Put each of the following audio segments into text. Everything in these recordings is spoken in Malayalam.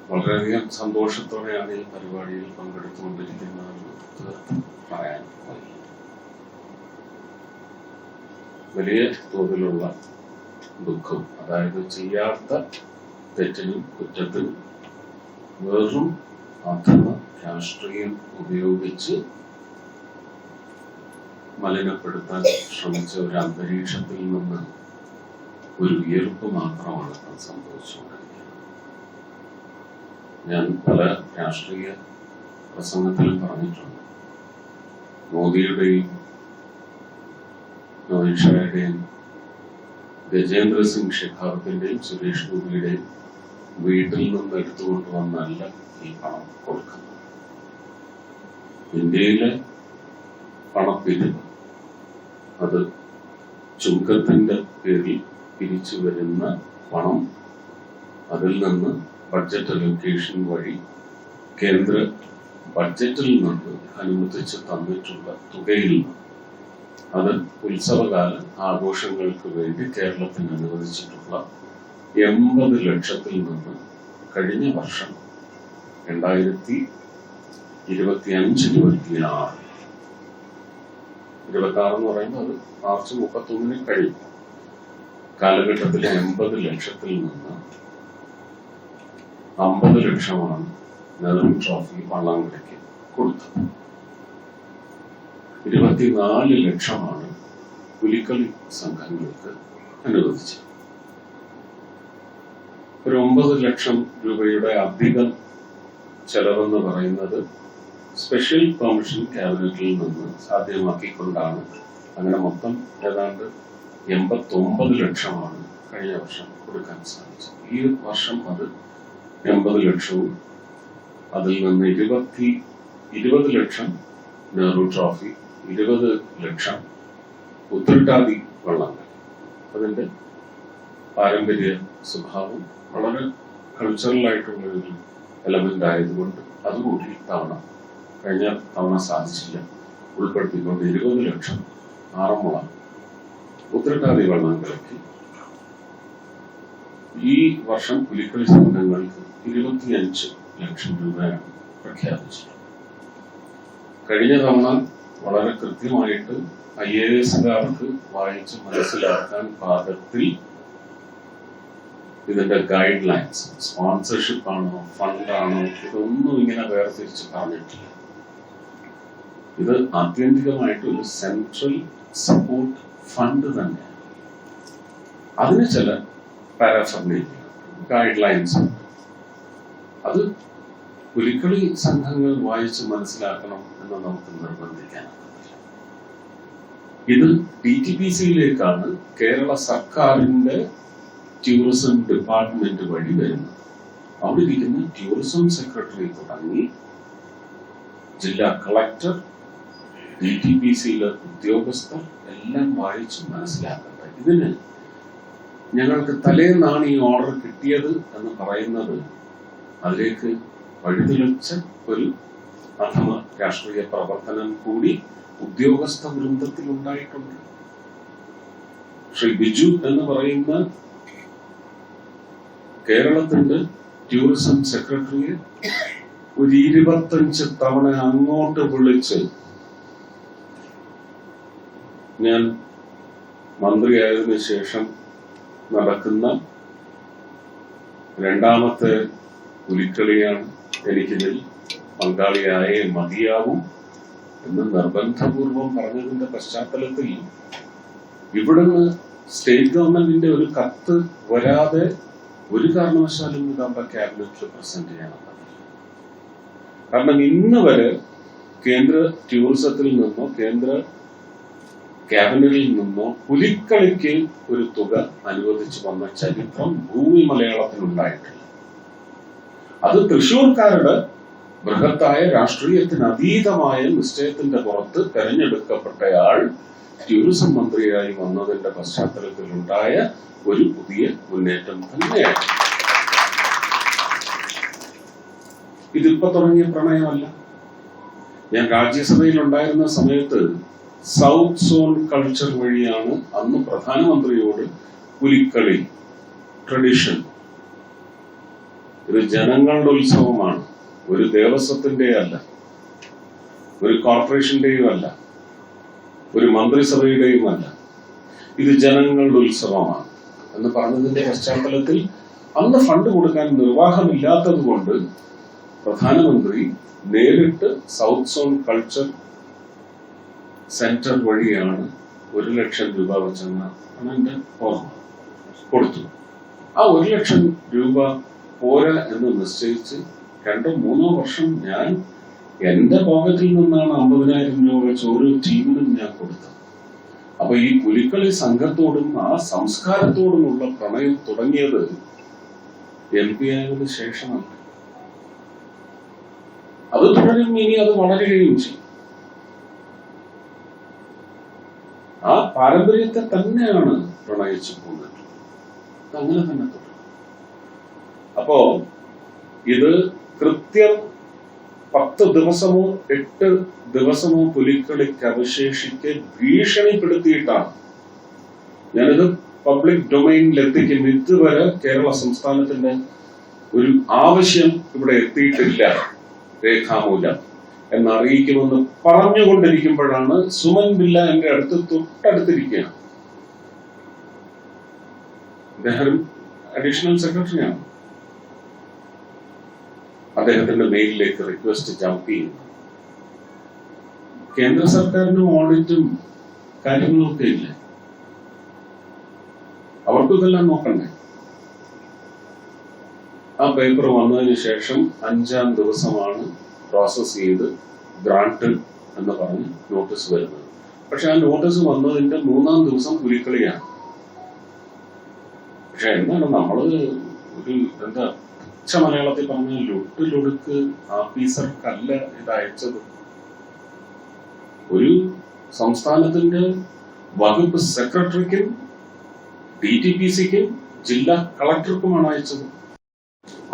വളരെയധികം സന്തോഷത്തോടെയാണ് ഈ പരിപാടിയിൽ പങ്കെടുത്തുകൊണ്ടിരിക്കുന്നതെന്ന് തീർത്തും പറയാൻ കഴിയും. വലിയ തോതിലുള്ള ദുഃഖം, അതായത് ചെയ്യാത്ത തെറ്റിനും കുറ്റത്തിനും വെറും അഥവാ രാഷ്ട്രീയം ഉപയോഗിച്ച് മലിനപ്പെടുത്താൻ ശ്രമിച്ച ഒരു അന്തരീക്ഷത്തിൽ നിന്ന് ഒരു ഉയർപ്പ് മാത്രമാണ് അത് സംഭവിച്ചുകൊണ്ടിരിക്കുന്നത്. ഞാൻ പല രാഷ്ട്രീയ പ്രസംഗത്തിലും പറഞ്ഞിട്ടുണ്ട്, മോദിയുടെയും അമിത്ഷായുടെയും ഗജേന്ദ്ര സിംഗ് ഷെഖാവത്തിന്റെയും സുരേഷ് ഗോപിയുടെയും വീട്ടിൽ നിന്ന് എടുത്തുകൊണ്ടുവന്നല്ല ഈ പണം കൊടുക്കുന്നത്. ഇന്ത്യയിലെ പണപ്പിരിവ് അത് ചുങ്കത്തിന്റെ പേരിൽ പിരിച്ചു വരുന്ന പണം, അതിൽ നിന്ന് ബഡ്ജറ്റ് അലോക്കേഷൻ വഴി കേന്ദ്ര ബഡ്ജറ്റിൽ നിന്ന് അനുവദിച്ച് തന്നിട്ടുള്ള തുകയിൽ നിന്ന് അത് ഉത്സവകാല ആഘോഷങ്ങൾക്ക് വേണ്ടി കേരളത്തിന് അനുവദിച്ചിട്ടുള്ള 80 ലക്ഷത്തിൽ നിന്ന് കഴിഞ്ഞ വർഷം 2025-26 എന്ന് പറയുമ്പോൾ അത് മാർച്ച് 31 കഴിയും കാലഘട്ടത്തിലെ 80 ലക്ഷത്തിൽ നിന്ന് 50 ലക്ഷമാണ് നെഹ്റു ട്രോഫി വള്ളംകളിക്ക് കൊടുത്തത്. 24 ലക്ഷമാണ് പുലിക്കളി സംഘങ്ങൾക്ക് അനുവദിച്ചത്. ഒരു 9 ലക്ഷം രൂപയുടെ അധികം ചെലവെന്ന് പറയുന്നത് സ്പെഷ്യൽ പെർമിഷൻ ക്യാബിനറ്റിൽ നിന്ന് സാധ്യമാക്കിക്കൊണ്ടാണ്. അങ്ങനെ മൊത്തം ഏതാണ്ട് 89 ലക്ഷമാണ് കഴിഞ്ഞ വർഷം കൊടുക്കാൻ സാധിച്ചത്. ഈ വർഷം അത് 80 ലക്ഷവും അതിൽ നിന്ന് 20 ലക്ഷം നെഹ്റു ട്രോഫി, 20 ലക്ഷം ഉത്തരട്ടാതി വള്ളംകളി. അതിന്റെ പാരമ്പര്യ സ്വഭാവം വളരെ കൾച്ചറൽ ആയിട്ടുള്ള ഒരു എലമെന്റ് ആയതുകൊണ്ട് അതുകൂടി കഴിഞ്ഞ തവണ സാധിച്ചില്ല, ഉൾപ്പെടുത്തിക്കൊണ്ട് 20 ലക്ഷം ആറന്മുള ഉത്തരട്ടാതി വള്ളംകളിക്ക്. ഈ വർഷം പുലിക്കളി സംഘങ്ങൾക്ക് 25 ലക്ഷം രൂപയാണ് പ്രഖ്യാപിച്ചത്. കഴിഞ്ഞ തവണ വളരെ കൃത്യമായിട്ട് IAS-കാർക്ക് വായിച്ച് മനസ്സിലാക്കാൻ പാകത്തിൽ ഇതിന്റെ ഗൈഡ് ലൈൻസ്, സ്പോൺസർഷിപ്പ് ആണോ ഫണ്ടാണോ, ഇതൊന്നും ഇങ്ങനെ വേർതിരിച്ച് പറഞ്ഞിട്ടില്ല. ഇത് ആത്യന്തികമായിട്ട് ഒരു സെൻട്രൽ സപ്പോർട്ട് ഫണ്ട് തന്നെയാണ്. അതിന് ചില പാരാഫർമേറ്റിംഗ് ഗൈഡ് ലൈൻസ് ഉണ്ട്. അത് പുലിക്കളി സംഘങ്ങൾ വായിച്ച് മനസ്സിലാക്കണം എന്ന് നമുക്ക് നിർബന്ധിക്കാനാകുന്നില്ല. ഇത് DTPC-യിലേക്കാണ് കേരള സർക്കാരിന്റെ ടൂറിസം ഡിപ്പാർട്ട്മെന്റ് വഴി വരുന്നത്. അവിടെ ഇരിക്കുന്ന ടൂറിസം സെക്രട്ടറി തുടങ്ങി ജില്ലാ കളക്ടർ, DTPC-യിലെ ഉദ്യോഗസ്ഥർ എല്ലാം വായിച്ച് മനസ്സിലാക്കേണ്ടത്. ഇതിന് ഞങ്ങൾക്ക് തലേന്നാണ് ഈ ഓർഡർ കിട്ടിയത് എന്ന് പറയുന്നത് അതിലേക്ക് വഴിതെളിച്ച ഒരു അഥമ രാഷ്ട്രീയ പ്രവർത്തനം കൂടി ഉദ്യോഗസ്ഥ വൃന്ദത്തിൽ ഉണ്ടായിട്ടുണ്ട്. ശ്രീ ബിജു എന്ന് പറയുന്ന കേരളത്തിന്റെ ടൂറിസം സെക്രട്ടറിയെ ഒരു 25 തവണ അങ്ങോട്ട് വിളിച്ച് ഞാൻ മന്ത്രിയായതിനു ശേഷം നടക്കുന്ന രണ്ടാമത്തെ പുലിക്കളിയാണ്, എനിക്കിതിൽ പങ്കാളിയായേ മതിയാവും എന്ന് നിർബന്ധപൂർവം പറഞ്ഞതിന്റെ പശ്ചാത്തലത്തിൽ ഇവിടുന്ന് സ്റ്റേറ്റ് ഗവൺമെന്റിന്റെ ഒരു കത്ത് വരാതെ ഒരു കാരണവശാലും ഇത് അവിടെ ക്യാബിനറ്റിൽ പ്രസന്റ് ചെയ്യാനാവില്ല. കാരണം ഇന്ന് വരെ കേന്ദ്ര ടൂറിസത്തിൽ നിന്നോ കേന്ദ്ര ക്യാബിനറ്റിൽ നിന്നോ പുലിക്കളിക്ക് ഒരു തുക അനുവദിച്ചു വന്ന ചരിത്രം ഭൂമി മലയാളത്തിനുണ്ടായിട്ടില്ല. അത് തൃശ്ശൂർക്കാരുടെ ബൃഹത്തായ രാഷ്ട്രീയത്തിന് അതീതമായ നിശ്ചയത്തിന്റെ പുറത്ത് തെരഞ്ഞെടുക്കപ്പെട്ടയാൾ ടൂറിസം മന്ത്രിയായി വന്നതിന്റെ പശ്ചാത്തലത്തിലുണ്ടായ ഒരു പുതിയ മുന്നേറ്റം തന്നെയാണ്. ഇതിപ്പോ തുടങ്ങിയ പ്രണയമല്ല. ഞാൻ രാജ്യസഭയിൽ ഉണ്ടായിരുന്ന സമയത്ത് സൗത്ത് സോൺ കൾച്ചർ വഴിയാണ് അന്ന് പ്രധാനമന്ത്രിയോട് പുലിക്കളി ട്രഡീഷൻ ഇത് ജനങ്ങളുടെ ഉത്സവമാണ്. ഒരു ദേവസ്വത്തിന്റെ അല്ല, ഒരു കോർപ്പറേഷന്റെയും അല്ല, ഒരു മന്ത്രിസഭയുടെയും അല്ല. ഇത് ജനങ്ങളുടെ ഉത്സവമാണ് എന്ന് പറഞ്ഞതിന്റെ പശ്ചാത്തലത്തിൽ അന്ന് ഫണ്ട് കൊടുക്കാൻ നിർവാഹമില്ലാത്തത് കൊണ്ട് പ്രധാനമന്ത്രി നേരിട്ട് സൗത്ത് സോൺ കൾച്ചർ സെന്റർ വഴിയാണ് 1 ലക്ഷം രൂപ വെച്ചെന്ന എന്റെ ഓർമ്മ കൊടുത്തു. ആ 1 ലക്ഷം രൂപ പോരാ എന്ന് നിശ്ചയിച്ച് 2-3 വർഷം ഞാൻ എന്റെ പോക്കറ്റിൽ നിന്നാണ് 50,000 രൂപ വെച്ച് ഓരോ ടീമിനും ഞാൻ കൊടുത്തത്. അപ്പൊ ഈ പുലിക്കളി സംഘത്തോടും ആ സംസ്കാരത്തോടുമുള്ള പ്രണയം തുടങ്ങിയത് MP ആയതിനു ശേഷമാണ്. അത് തുടരും, ഇനി അത് വളരുകയും ചെയ്യും. ആ പാരമ്പര്യത്തെ തന്നെയാണ് പ്രണയിച്ചു പോകുന്നത്. അങ്ങനെ തന്നെ തുടരും. അപ്പോ ഇത് കൃത്യം 10 ദിവസമോ 8 ദിവസമോ പുലിക്കളിക്ക് അവശേഷിക്കെ ഭീഷണിപ്പെടുത്തിയിട്ടാണ് ഞാനിത് പബ്ലിക് ഡൊമൈനിൽ എത്തിക്കും. ഇതുവരെ കേരള സംസ്ഥാനത്തിന്റെ ഒരു ആവശ്യം ഇവിടെ എത്തിയിട്ടില്ല രേഖാമൂലം എന്നറിയിക്കുമെന്ന് പറഞ്ഞുകൊണ്ടിരിക്കുമ്പോഴാണ് സുമൻ പിള്ള എന്റെ അടുത്ത് തൊട്ടടുത്തിരിക്കുകയാണ്. അദ്ദേഹം അഡീഷണൽ സെക്രട്ടറിയാണ്. അദ്ദേഹത്തിന്റെ മെയിലിലേക്ക് റിക്വസ്റ്റ് ജമ്പ് ചെയ്യുന്നു. കേന്ദ്ര സർക്കാരിനും ഓഡിറ്റും കാര്യങ്ങളും ഒക്കെ ഇല്ലേ, അവർക്കും ഇതെല്ലാം നോക്കണ്ടേ? ആ പേപ്പർ വന്നതിന് ശേഷം 5-ാം ദിവസമാണ് പ്രോസസ് ചെയ്ത് ഗ്രാന്റ് എന്ന് പറഞ്ഞ് നോട്ടീസ് വരുന്നത്. പക്ഷെ ആ നോട്ടീസ് വന്നതിന്റെ 3-ാം ദിവസം പുലിക്കളിയാണ്. പക്ഷെ എന്താണ് നമ്മള് ഒരു എന്താ മലയാളത്തിൽ പറഞ്ഞ ലൊട്ടിലൊടുക്ക് ആഫീസർക്കല്ല ഇത് അയച്ചത്. ഒരു സംസ്ഥാനത്തിന്റെ വകുപ്പ് സെക്രട്ടറിക്കും DTPCക്കും ജില്ലാ കളക്ടർക്കുമാണ് അയച്ചത്.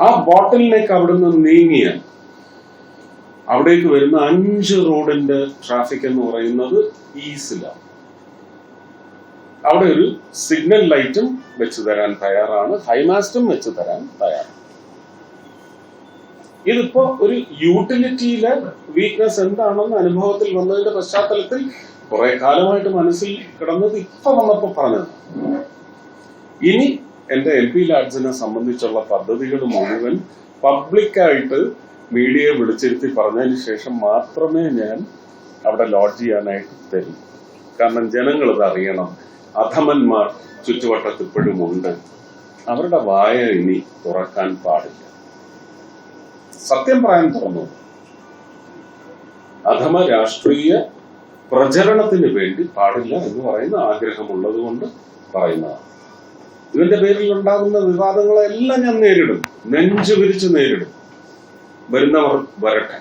ആ ബോട്ടിലിലേക്ക് അവിടുന്ന് നീങ്ങിയ അവിടേക്ക് വരുന്ന 5 റോഡിന്റെ ട്രാഫിക് എന്ന് പറയുന്നത് ഈസിലാണ്. അവിടെ ഒരു സിഗ്നൽ ലൈറ്റും വെച്ച് തരാൻ തയ്യാറാണ്, ഹൈമാസ്റ്റും വെച്ച് തരാൻ തയ്യാറാണ്. ഇതിപ്പോ ഒരു യൂട്ടിലിറ്റിയിലെ വീക്ക്നെസ് എന്താണെന്ന് അനുഭവത്തിൽ വന്നതിന്റെ പശ്ചാത്തലത്തിൽ കുറെ കാലമായിട്ട് മനസ്സിൽ കിടന്നത് ഇപ്പൊ വന്നപ്പോ പറഞ്ഞത്. ഇനി എന്റെ MP ലാഡ്സിനെ സംബന്ധിച്ചുള്ള പദ്ധതികൾ മുഴുവൻ പബ്ലിക്കായിട്ട് മീഡിയയെ വിളിച്ചിരുത്തി പറഞ്ഞതിന് ശേഷം മാത്രമേ ഞാൻ അവിടെ ലോഡ്ജ് ചെയ്യാനായിട്ട് തരും. കാരണം ജനങ്ങൾ ഇത് അറിയണം. അധമന്മാർ ചുറ്റുവട്ടത്ത് ഇപ്പോഴും ഉണ്ട്. അവരുടെ വായ ഇനി തുറക്കാൻ പാടില്ല. സത്യം പറയാൻ തുറന്നു. അധമ രാഷ്ട്രീയ പ്രചരണത്തിന് വേണ്ടി പാടില്ല എന്ന് പറയുന്ന ആഗ്രഹമുള്ളത് കൊണ്ട് പറയുന്നതാണ്. ഇതിന്റെ പേരിൽ ഉണ്ടാകുന്ന വിവാദങ്ങളെല്ലാം ഞാൻ നേരിടും, നെഞ്ചു വിരിച്ച് നേരിടും. വരുന്നവർ വരട്ടെ.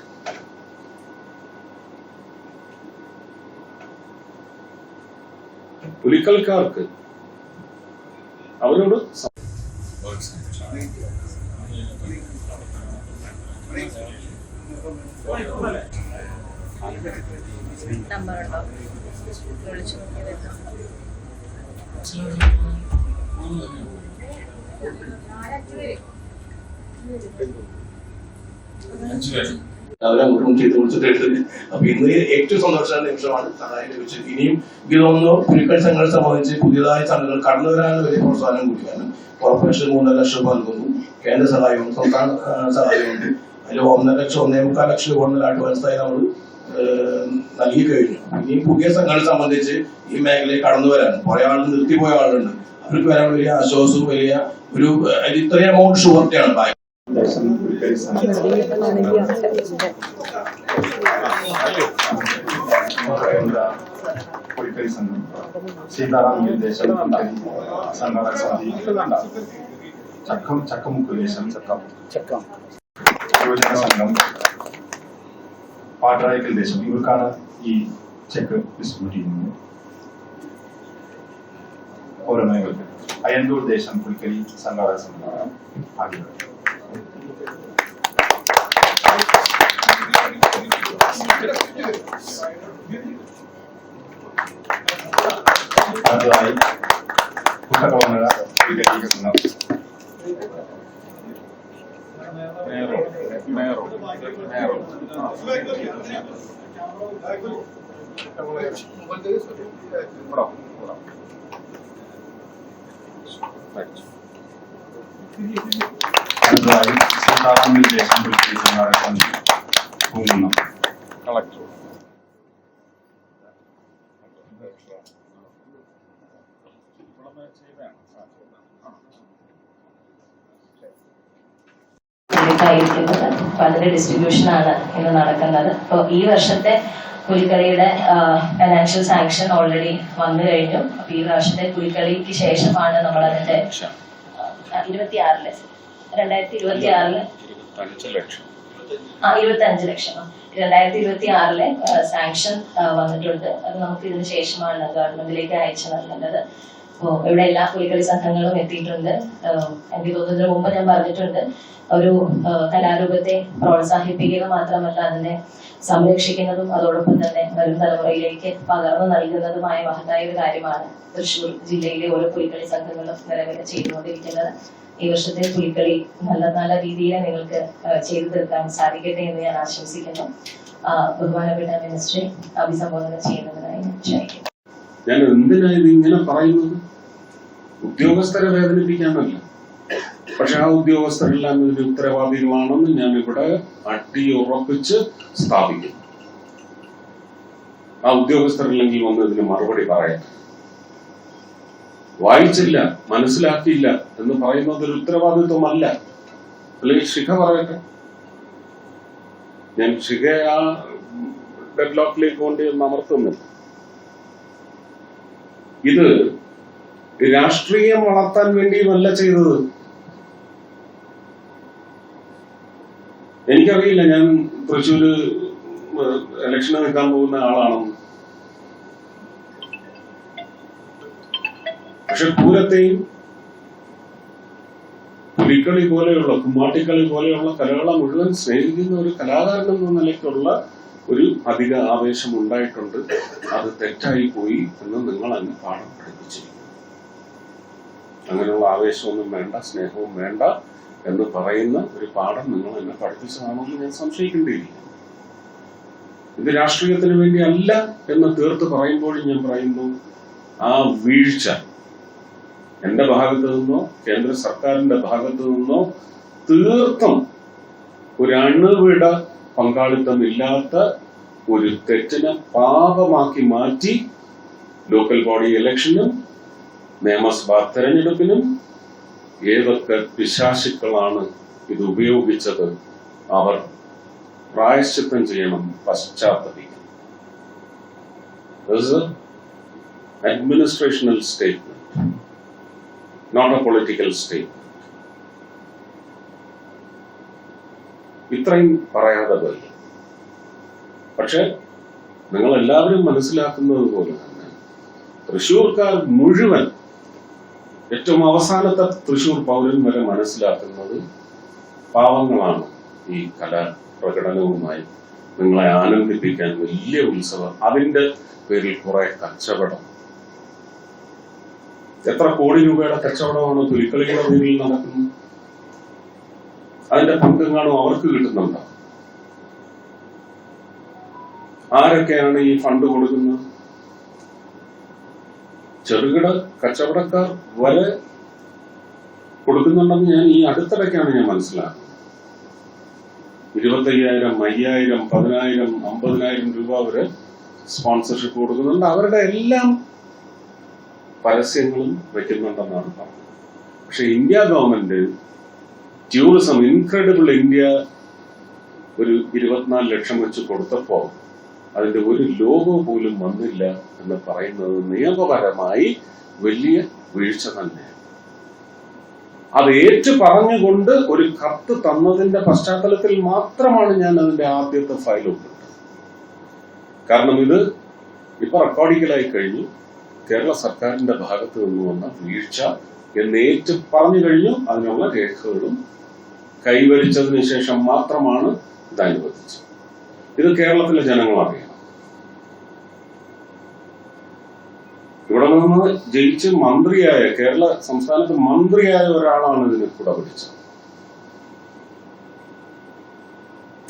പുലിക്കൽക്കാർക്ക് അവരോട് അവരങ്ങോട്ടും ചെയ്ത് കൊടുത്തിട്ട്. അപ്പൊ ഇന്ന് ഏറ്റവും സന്തോഷ നിമിഷമാണ് സഹായം ലഭിച്ചത്. ഇനിയും എനിക്ക് തോന്നുന്നു പുലിക്കളി സംഘങ്ങളെ സംബന്ധിച്ച് പുതിയതായ സംഘങ്ങൾ കടന്നു വരാനുള്ള വലിയ പ്രോത്സാഹനം കൂടിയാണ്. കോർപ്പറേഷൻ 3.5 ലക്ഷം നൽകുന്നു, കേന്ദ്ര സഹായവും സംസ്ഥാന സഹായമുണ്ട്. അതിൽ 1.5 ലക്ഷം 1.25 ലക്ഷം രൂപ അഡ്വാൻസായി നമ്മൾ നൽകി കഴിഞ്ഞു. ഇനിയും പുതിയ സംഘങ്ങളെ സംബന്ധിച്ച് ഈ മേഖലയിൽ കടന്നു വരാൻ കുറെ ആളുകൾ നിർത്തിപ്പോയ ആളുണ്ട്. അവർക്ക് വരാൻ വലിയ ആശ്വാസവും വലിയ ഒരു ഇത്രയും എമൗണ്ട് ഷുവർട്ടിയാണ്. പുലിക്കളി സംഘം സീതാറാം നിർദ്ദേശം സംഘാടക സമിതി ചക്കമുക്കുദേശം യുവജന സംഘം പാട്ടറായിക്കൽ ദേശം ഇവർക്കാണ് ഈ ചെക്ക് ഡിസ്ട്രിബ്യൂട്ട് ചെയ്യുന്നത്. ഓരോ മേഖലകൾ അയന്തൂർ ദേശം പുലിക്കളി സംഘാടക സമിതിയാണ് ആദ്യം. അടുത്തതായി പുസ്തകവന്നര പുലിക്കളി സംഘം അടുത്തതായി സീതാറാം ദേശം പുലിക്കളി സംഘാടക സമിതി കുന്നുണം കളക്ടർ. ആയിരിക്കുന്നത്. അപ്പൊ അതിന്റെ ഡിസ്ട്രിബ്യൂഷൻ ആണ് ഇന്ന് നടക്കുന്നത്. അപ്പോൾ ഈ വർഷത്തെ പുലിക്കളിയുടെ ഫൈനാൻഷ്യൽ സാങ്ഷൻ ഓൾറെഡി വന്നു കഴിഞ്ഞു. അപ്പൊ ഈ പ്രാവശ്യത്തെ പുലിക്കളിക്ക് ശേഷമാണ് നമ്മൾ അതിന്റെ 2026 25 ലക്ഷം 2026 സാങ്ഷൻ വന്നിട്ടുണ്ട്. അത് നമുക്ക് ഇതിന് ശേഷമാണ് ഗവൺമെന്റിലേക്ക് അയച്ചു നൽകേണ്ടത്. അപ്പോൾ ഇവിടെ എല്ലാ പുലിക്കളി സംഘങ്ങളും എത്തിയിട്ടുണ്ട്. എനിക്ക് തോന്നുന്നതിന് മുമ്പ് ഞാൻ പറഞ്ഞിട്ടുണ്ട്, ഒരു കലാരൂപത്തെ പ്രോത്സാഹിപ്പിക്കുക മാത്രമല്ല അതിനെ സംരക്ഷിക്കുന്നതും അതോടൊപ്പം തന്നെ വരും തലമുറയിലേക്ക് പകർന്നു നൽകുന്നതുമായ മഹത്തായ ഒരു കാര്യമാണ് തൃശ്ശൂർ ജില്ലയിലെ ഓരോ പുലിക്കളി സംഘങ്ങളും നിലവിൽ ചെയ്തുകൊണ്ടിരിക്കുന്നത്. ഈ വർഷത്തെ പുലിക്കളി നല്ല നല്ല രീതിയിൽ നിങ്ങൾക്ക് ചെയ്തു തീർക്കാൻ സാധിക്കട്ടെ എന്ന് ഞാൻ ആശംസിക്കുന്നു. ബഹുമാനപ്പെട്ട മിനിസ്ട്രി അഭിസംബോധന ചെയ്യുന്നതിനായി ക്ഷണിക്കുന്നു. ഞാൻ എന്തിനാ ഇത് ഇങ്ങനെ പറയുന്നത്? ഉദ്യോഗസ്ഥരെ വേദനിപ്പിക്കാനല്ല, പക്ഷെ ആ ഉദ്യോഗസ്ഥരെല്ലാം ഇതിന്റെ ഉത്തരവാദികളാണെന്ന് ഞാൻ ഇവിടെ അടിയുറപ്പിച്ച് സ്ഥാപിക്കും. ആ ഉദ്യോഗസ്ഥരില്ലെങ്കിൽ വന്ന് ഇതിന് മറുപടി പറയാം. വായിച്ചില്ല, മനസ്സിലാക്കിയില്ല എന്ന് പറയുന്നത് ഒരു ഉത്തരവാദിത്വമല്ല. അല്ലെങ്കിൽ ശിഖ പറയട്ടെ, ഞാൻ ശിഖയെ ആ ഡെഡ്ലോക്കിലേക്ക് കൊണ്ട് അമർത്തുന്നില്ല. ഇത് രാഷ്ട്രീയം വളർത്താൻ വേണ്ടിയുമല്ല ചെയ്തത്. എനിക്കറിയില്ല ഞാൻ തൃശ്ശൂര് ഇലക്ഷന് നിൽക്കാൻ പോകുന്ന ആളാണെന്ന്. പക്ഷെ പൂരത്തെയും പുലിക്കളി പോലെയുള്ള കുമ്മാട്ടിക്കളി പോലെയുള്ള കലകളെ മുഴുവൻ സ്നേഹിക്കുന്ന ഒരു കലാകാരൻ എന്ന നിലയ്ക്കുള്ള ഒരു അധിക ആവേശം ഉണ്ടായിട്ടുണ്ട്. അത് തെറ്റായി പോയി എന്ന് നിങ്ങൾ എന്നെ പാഠം പഠിപ്പിച്ചിരിക്കുന്നു. അങ്ങനെയുള്ള ആവേശമൊന്നും വേണ്ട, സ്നേഹവും വേണ്ട എന്ന് പറയുന്ന ഒരു പാഠം നിങ്ങൾ എന്നെ പഠിപ്പിച്ചതാണെന്ന് ഞാൻ സംശയിക്കേണ്ടിയിരിക്കുന്നു. ഇത് രാഷ്ട്രീയത്തിന് വേണ്ടി അല്ല എന്ന് തീർത്ത് പറയുമ്പോഴും ഞാൻ പറയുന്നു, ആ വീഴ്ച എന്റെ ഭാഗത്തു നിന്നോ കേന്ദ്ര സർക്കാരിന്റെ ഭാഗത്തു നിന്നോ തീർത്തും ഒരു അണുവിട പങ്കാളിത്തമില്ലാത്ത ഒരു തെറ്റിനെ പാപമാക്കി മാറ്റി ലോക്കൽ ബോഡി ഇലക്ഷനും നിയമസഭാ തെരഞ്ഞെടുപ്പിനും ഏതൊക്കെ പിശാചുക്കളാണ് ഇത് ഉപയോഗിച്ചത് അവർ പ്രായശ്ചിത്തം ചെയ്യണം, പശ്ചാത്തപിക്കണം. Administrational statement, not a political statement. ഇത്രയും പറയാതെ പോയി. പക്ഷെ നിങ്ങൾ എല്ലാവരും മനസ്സിലാക്കുന്നത് പോലെ തന്നെ തൃശ്ശൂർക്കാർ മുഴുവൻ, ഏറ്റവും അവസാനത്തെ തൃശ്ശൂർ പൗരൻ വരെ മനസ്സിലാക്കുന്നത് പാവങ്ങളാണ് ഈ കലാപ്രകടനവുമായി നിങ്ങളെ ആനന്ദിപ്പിക്കാൻ വലിയ ഉത്സവം, അതിന്റെ പേരിൽ കുറെ കച്ചവടം. എത്ര കോടി രൂപയുടെ കച്ചവടമാണ് പുലിക്കളിയുടെ പേരിൽ നടക്കുന്നത്? അതിന്റെ പങ്കെങ്ങാണോ അവർക്ക് കിട്ടുന്നുണ്ടോ? ആരൊക്കെയാണ് ഈ ഫണ്ട് കൊടുക്കുന്നത്? ചെറുകിട കച്ചവടക്കാർ വരെ കൊടുക്കുന്നുണ്ടെന്ന് ഞാൻ ഈ അടുത്തിടയ്ക്കാണ് ഞാൻ മനസ്സിലാക്കുന്നത്. 25,000, 5,000, 10,000, 50,000 രൂപ വരെ സ്പോൺസർഷിപ്പ് കൊടുക്കുന്നുണ്ട്. അവരുടെ എല്ലാം പരസ്യങ്ങളും വെക്കുന്നുണ്ടെന്നാണ് പറഞ്ഞത്. പക്ഷെ India government tourism incredible India ഒരു 24 ലക്ഷം വെച്ച് കൊടുത്തപ്പോ അതിന്റെ ഒരു ലോഗോ പോലും വന്നില്ല എന്ന് പറയുന്നത് നിയമപരമായി വലിയ വീഴ്ച തന്നെയാണ്. അത് ഏറ്റു പറഞ്ഞുകൊണ്ട് ഒരു കത്ത് തന്നതിന്റെ പശ്ചാത്തലത്തിൽ മാത്രമാണ് ഞാൻ അതിന്റെ ആദ്യത്തെ ഫയൽ ഒപ്പിട്ടത്. കാരണം ഇത് ഇപ്പൊ റെക്കോർഡിക്കലായി കഴിഞ്ഞു. കേരള സർക്കാരിന്റെ ഭാഗത്ത് നിന്ന് വന്ന വീഴ്ച എന്ന് ഏറ്റു പറഞ്ഞു കഴിഞ്ഞു. അതിനുള്ള രേഖകളും കൈവരിച്ചതിന് ശേഷം മാത്രമാണ് ഇത് അനുവദിച്ചത്. ഇത് കേരളത്തിലെ ജനങ്ങൾ അറിയണം. ഇവിടെ നിന്ന് ജയിച്ച് മന്ത്രിയായ, കേരള സംസ്ഥാനത്ത് മന്ത്രിയായ ഒരാളാണ് ഇതിന് കൂടെ പിടിച്ചത്.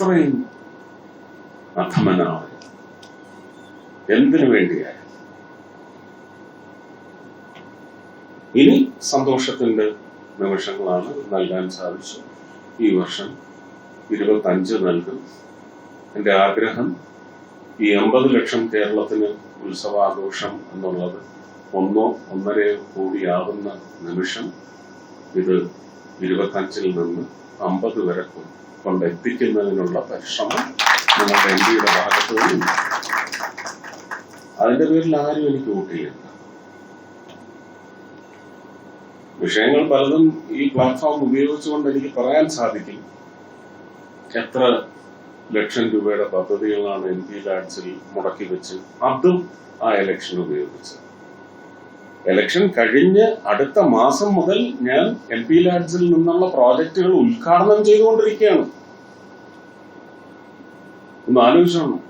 അത്രയും അധമനാണ്. എന്തിനു വേണ്ടിയായി? ഇനി സന്തോഷത്തിന്റെ നിമിഷങ്ങളാണ് നൽകാൻ സാധിച്ചു. ഈ വർഷം 25 നൽകും. എൻ്റെ ആഗ്രഹം ഈ 80 ലക്ഷം കേരളത്തിന് ഉത്സവാഘോഷം എന്നുള്ളത് 1-1.5 കോടിയാവുന്ന നിമിഷം ഇത് 25-ൽ നിന്ന് 50 വരെ കൊണ്ടെത്തിക്കുന്നതിനുള്ള പരിശ്രമം നിങ്ങളുടെ എംപിയുടെ ഭാഗത്തു നിന്നും. അതിന്റെ പേരിൽ ആരും എനിക്ക് വോട്ട് ചെയ്യണ്ട. വിഷയങ്ങൾ പലതും ഈ പ്ലാറ്റ്ഫോം ഉപയോഗിച്ചുകൊണ്ട് എനിക്ക് പറയാൻ സാധിക്കും. എത്ര ലക്ഷം രൂപയുടെ പദ്ധതികളാണ് MP ലാഡ്സിൽ മുടക്കി വെച്ച് അതും ആ ഇലക്ഷൻ ഉപയോഗിച്ച്. ഇലക്ഷൻ കഴിഞ്ഞ് അടുത്ത മാസം മുതൽ ഞാൻ MP ലാഡ്സിൽ നിന്നുള്ള പ്രോജക്റ്റുകൾ ഉദ്ഘാടനം ചെയ്തുകൊണ്ടിരിക്കുകയാണ്. ഒന്ന് ആലോചിച്ചോണം.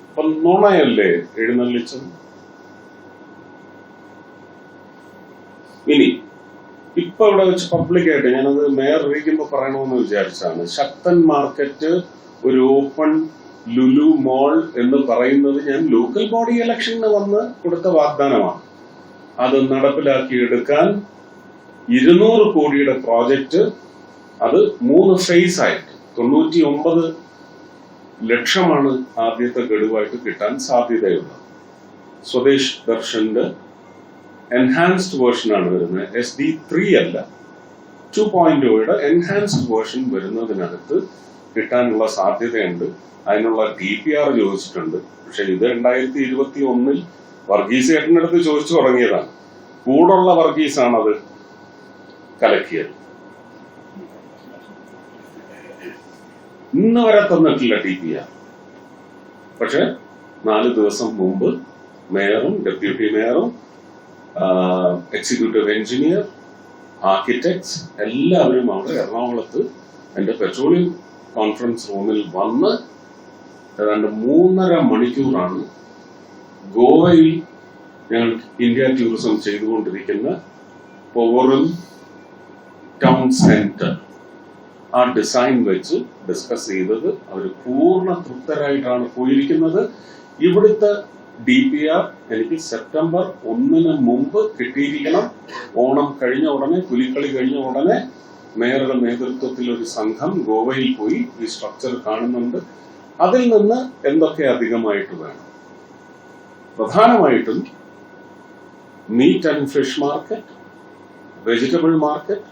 അപ്പൊ നുണയല്ലേ എഴുന്നള്ളിച്ചത്? ഇനി ഇപ്പൊ ഇവിടെ വെച്ച് പബ്ലിക്കായിട്ട് ഞാനത് മേയർ ഇരിക്കുമ്പോ പറയണമെന്ന് വിചാരിച്ചാണ്. ശക്തൻ മാർക്കറ്റ് ഒരു ഓപ്പൺ ലുലു മോൾ എന്ന് പറയുന്നത് ഞാൻ ലോക്കൽ ബോഡി ഇലക്ഷന് വന്ന് കൊടുത്ത വാഗ്ദാനമാണ്. അത് നടപ്പിലാക്കിയെടുക്കാൻ 200 കോടിയുടെ പ്രോജക്റ്റ്, അത് 3 ഫേസ് ആയിട്ട് 99 ലക്ഷമാണ് ആദ്യത്തെ ഗഡുവായിട്ട് കിട്ടാൻ സാധ്യതയുള്ളത്. സ്വദേശ് ദർശന്റെ എൻഹാൻസ്ഡ് വേർഷനാണ് വരുന്നത്. SD3 അല്ല, 2.0യുടെ എൻഹാൻസ്ഡ് വേർഷൻ വരുന്നതിനകത്ത് കിട്ടാനുള്ള സാധ്യതയുണ്ട്. അതിനുള്ള DPR ചോദിച്ചിട്ടുണ്ട്. പക്ഷെ ഇത് 2021-ൽ വർഗീസ് ചേട്ടൻ്റെ അടുത്ത് ചോദിച്ചു തുടങ്ങിയതാണ്. കൂടുള്ള വർഗീസാണ് അത് കലക്കിയത്. ഇന്ന് വരെ തന്നിട്ടില്ല DPR. പക്ഷെ 4 ദിവസം മുമ്പ് മേയറും ഡെപ്യൂട്ടി മേയറും എക്സിക്യൂട്ടീവ് എഞ്ചിനീയർ, ആർക്കിടെക്ട്സ് എല്ലാവരും അവിടെ എറണാകുളത്ത് എൻ്റെ പെട്രോളിയം കോൺഫറൻസ് റൂമിൽ വന്ന് ഏതാണ്ട് 3.5 മണിക്കൂറാണ് ഗോവയിൽ ഞങ്ങൾ ഇന്ത്യ ടൂറിസം ചെയ്തുകൊണ്ടിരിക്കുന്ന പോവറും ടൗൺ സെന്റർ ആ ഡിസൈൻ വെച്ച് ഡിസ്കസ് ചെയ്തത്. അവർ പൂർണ്ണ തൃപ്തരായിട്ടാണ് പോയിരിക്കുന്നത്. ഇവിടുത്തെ DPR എനിക്ക് സെപ്റ്റംബർ 1-ന് മുമ്പ് കിട്ടിയിരിക്കണം. ഓണം കഴിഞ്ഞ ഉടനെ, പുലിക്കളി കഴിഞ്ഞ ഉടനെ മേയറുടെ നേതൃത്വത്തിൽ ഒരു സംഘം ഗോവയിൽ പോയി ഈ സ്ട്രക്ചർ കാണുന്നുണ്ട്. അതിൽ നിന്ന് എന്തൊക്കെ അധികമായിട്ട് വേണം? പ്രധാനമായിട്ടും meat and fish market, vegetable market,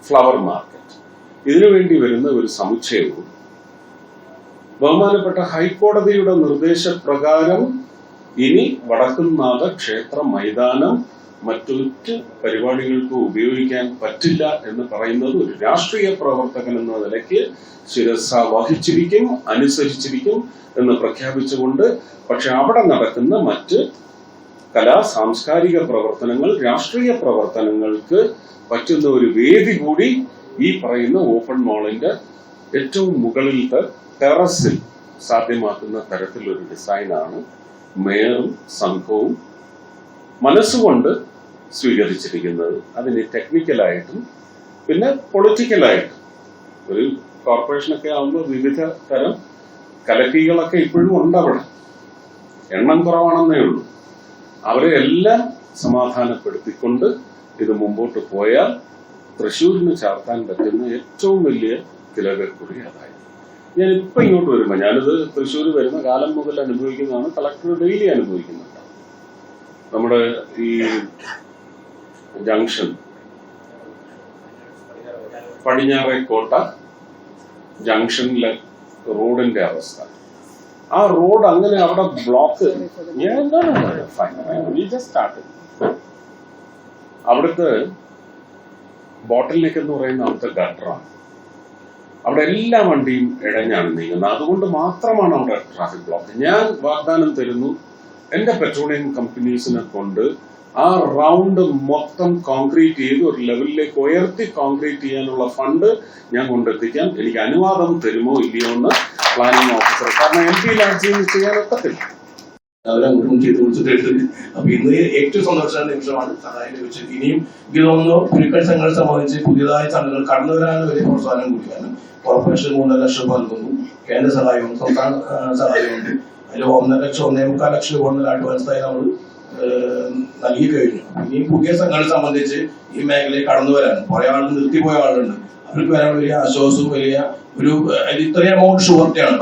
flower market, ഇതിനു വേണ്ടി വരുന്ന ഒരു സമുച്ചയവും ബഹുമാനപ്പെട്ട ഹൈക്കോടതിയുടെ നിർദ്ദേശപ്രകാരം ഇനി വടക്കുംനാഥ ക്ഷേത്ര മൈതാനം മറ്റൊരു പരിപാടികൾക്ക് ഉപയോഗിക്കാൻ പറ്റില്ല എന്ന് പറയുന്നത് ഒരു രാഷ്ട്രീയ പ്രവർത്തകൻ എന്ന നിലയ്ക്ക് ശിരസ വഹിച്ചിരിക്കും, അനുസരിച്ചിരിക്കും എന്ന് പ്രഖ്യാപിച്ചുകൊണ്ട്. പക്ഷെ അവിടെ നടക്കുന്ന മറ്റ് കലാ സാംസ്കാരിക പ്രവർത്തനങ്ങൾ, രാഷ്ട്രീയ പ്രവർത്തനങ്ങൾക്ക് പറ്റുന്ന ഒരു വേദി കൂടി ഈ പറയുന്ന ഓപ്പൺ മാളിന്റെ ഏറ്റവും മുകളിലത്തെ ടെറസിൽ സാധ്യമാക്കുന്ന തരത്തിലൊരു ഡിസൈനാണ് മേയറും സംഘവും മനസ്സുകൊണ്ട് സ്വീകരിച്ചിരിക്കുന്നത്. അതിന് ടെക്നിക്കലായിട്ടും പിന്നെ പൊളിറ്റിക്കലായിട്ടും ഒരു കോർപ്പറേഷനൊക്കെ ആകുമ്പോൾ വിവിധ തരം കലക്കികളൊക്കെ ഇപ്പോഴും ഉണ്ടവിടെ, എണ്ണം കുറവാണെന്നേ ഉള്ളൂ. അവരെ എല്ലാം സമാധാനപ്പെടുത്തിക്കൊണ്ട് ഇത് മുമ്പോട്ട് പോയാൽ തൃശ്ശൂരിന് ചാർത്താൻ പറ്റുന്ന ഏറ്റവും വലിയ തിലകക്കുറി അതായത്. ഞാൻ ഇപ്പൊ ഇങ്ങോട്ട് വരുമ്പോ, ഞാനിത് തൃശ്ശൂർ വരുന്ന കാലം മുതൽ അനുഭവിക്കുന്നതാണ്, കളക്ടർ ഡെയിലി അനുഭവിക്കുന്നുണ്ട്. നമ്മുടെ ഈ ജംഗ്ഷൻ പടിഞ്ഞാറേക്കോട്ട ജംഗ്ഷനിലെ റോഡിന്റെ അവസ്ഥ, ആ റോഡ് അങ്ങനെ അവിടെ ബ്ലോക്ക്. അവിടുത്തെ ബോട്ടിൽ നെക്ക് എന്ന് പറയുന്ന അവിടുത്തെ ഗട്ടറാണ്. അവിടെ എല്ലാ വണ്ടിയും ഇടഞ്ഞാണ് നീങ്ങുന്നത്. അതുകൊണ്ട് മാത്രമാണ് അവിടെ ട്രാഫിക് ബ്ലോക്ക്. ഞാൻ വാഗ്ദാനം തരുന്നു, എന്റെ പെട്രോളിയം കമ്പനീസിനെ കൊണ്ട് ആ റൗണ്ട് മൊത്തം കോൺക്രീറ്റ് ചെയ്ത് ഒരു ലെവലിലേക്ക് ഉയർത്തി കോൺക്രീറ്റ് ചെയ്യാനുള്ള ഫണ്ട് ഞാൻ കൊണ്ടെത്തിക്കാം. എനിക്ക് അനുവാദം തരുമോ ഇല്ലയോ എന്ന് പ്ലാനിംഗ് ഓഫീസർ, കാരണം MP ലാഡ്സിൽ ചെയ്യാൻ ഒക്കത്തില്ല. അവരങ്ങോട്ടും ചെയ്ത് കൊടുത്തിട്ട്. അപ്പൊ ഇന്ന് ഏറ്റവും സന്തോഷ നിമിഷമാണ് സഹായം ലഭിച്ചത്. ഇനിയും എനിക്ക് തോന്നുന്നു പുലിക്കളി സംഘങ്ങളെ സംബന്ധിച്ച് പുതിയതായ സംഘങ്ങൾ കടന്നു വരാനും വലിയ പ്രോത്സാഹനം കൂടിയാണ്. കോർപ്പറേഷൻ 3.5 ലക്ഷം നൽകുന്നു. കേന്ദ്ര സഹായവും സംസ്ഥാന സഹായവും ഉണ്ട്. അതിൽ 1,00,000-1,25 ലക്ഷം രൂപ അഡ്വാൻസായി നമ്മൾ നൽകി കഴിഞ്ഞു. ഇനി പുതിയ സംഘടന സംബന്ധിച്ച് ഈ മേഖലയിൽ കടന്നു വരാൻ കുറെ ആൾ നിർത്തിപ്പോയ ആളുണ്ട്. അവർക്ക് വരാൻ വലിയ ആശ്വാസവും വലിയ ഒരു ഇത്രയും എമൗണ്ട് ഷുവർട്ടിയാണ്.